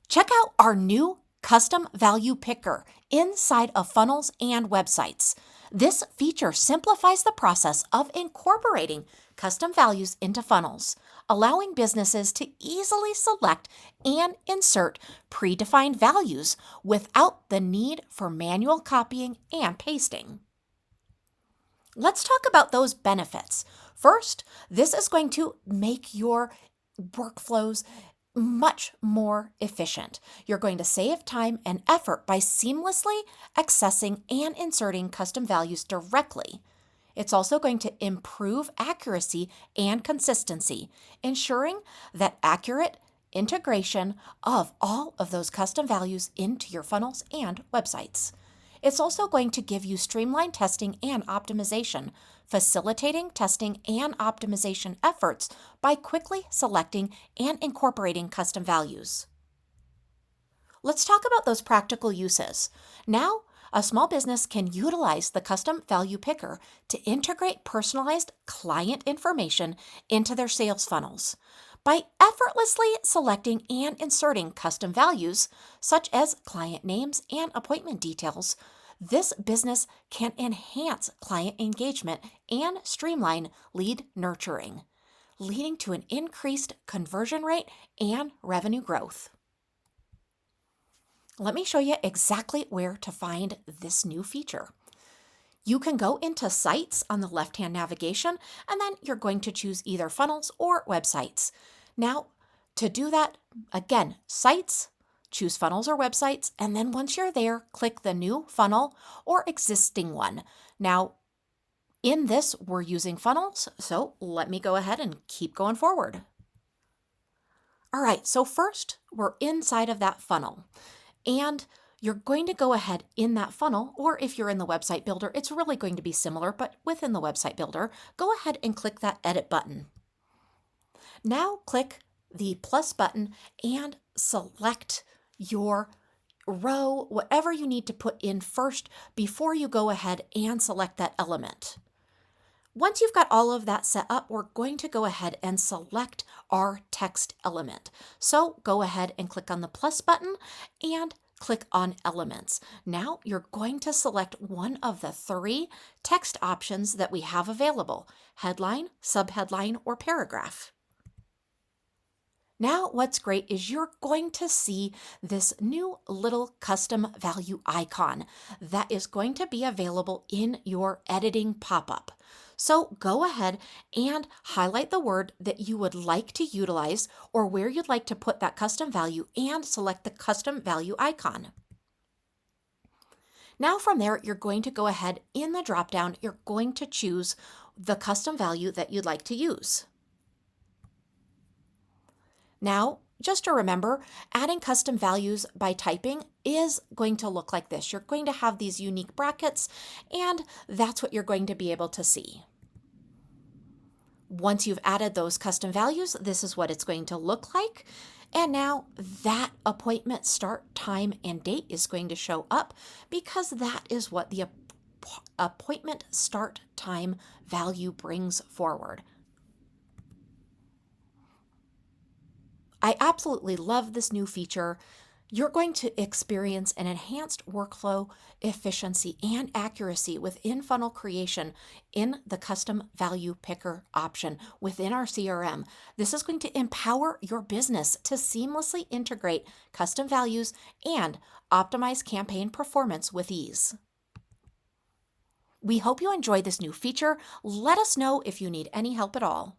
Check out our new custom value picker inside of funnels and websites. This feature simplifies the process of incorporating custom values into funnels, allowing businesses to easily select and insert predefined values without the need for manual copying and pasting. Let's talk about those benefits. First, this is going to make your workflows much more efficient. You're going to save time and effort by seamlessly accessing and inserting custom values directly. It's also going to improve accuracy and consistency, ensuring that accurate integration of all of those custom values into your funnels and websites. It's also going to give you streamlined testing and optimization, facilitating testing and optimization efforts by quickly selecting and incorporating custom values. Let's talk about those practical uses. Now, a small business can utilize the custom value picker to integrate personalized client information into their sales funnels. By effortlessly selecting and inserting custom values, such as client names and appointment details, this business can enhance client engagement and streamline lead nurturing, leading to an increased conversion rate and revenue growth. Let me show you exactly where to find this new feature. You can go into Sites on the left-hand navigation, and then you're going to choose either funnels or websites. Now, to do that, again, Sites, choose funnels or websites, and then once you're there, click the new funnel or existing one. Now, in this, we're using funnels, so let me go ahead and keep going forward. All right, so first, we're inside of that funnel. And you're going to go ahead in that funnel, or if you're in the website builder, it's really going to be similar, but within the website builder, go ahead and click that edit button. Now click the plus button and select your row, whatever you need to put in first before you go ahead and select that element. Once you've got all of that set up, we're going to go ahead and select our text element. So go ahead and click on the plus button and click on Elements. Now you're going to select one of the 3 text options that we have available: headline, subheadline, or paragraph. Now what's great is you're going to see this new little custom value icon that is going to be available in your editing pop-up. So go ahead and highlight the word that you would like to utilize or where you'd like to put that custom value and select the custom value icon. Now from there, you're going to go ahead in the dropdown, you're going to choose the custom value that you'd like to use. Now, just to remember, adding custom values by typing is going to look like this. You're going to have these unique brackets, and that's what you're going to be able to see. Once you've added those custom values, this is what it's going to look like. And now that appointment start time and date is going to show up because that is what the appointment start time value brings forward. I absolutely love this new feature. You're going to experience an enhanced workflow efficiency and accuracy within funnel creation in the custom value picker option within our CRM. This is going to empower your business to seamlessly integrate custom values and optimize campaign performance with ease. We hope you enjoy this new feature. Let us know if you need any help at all.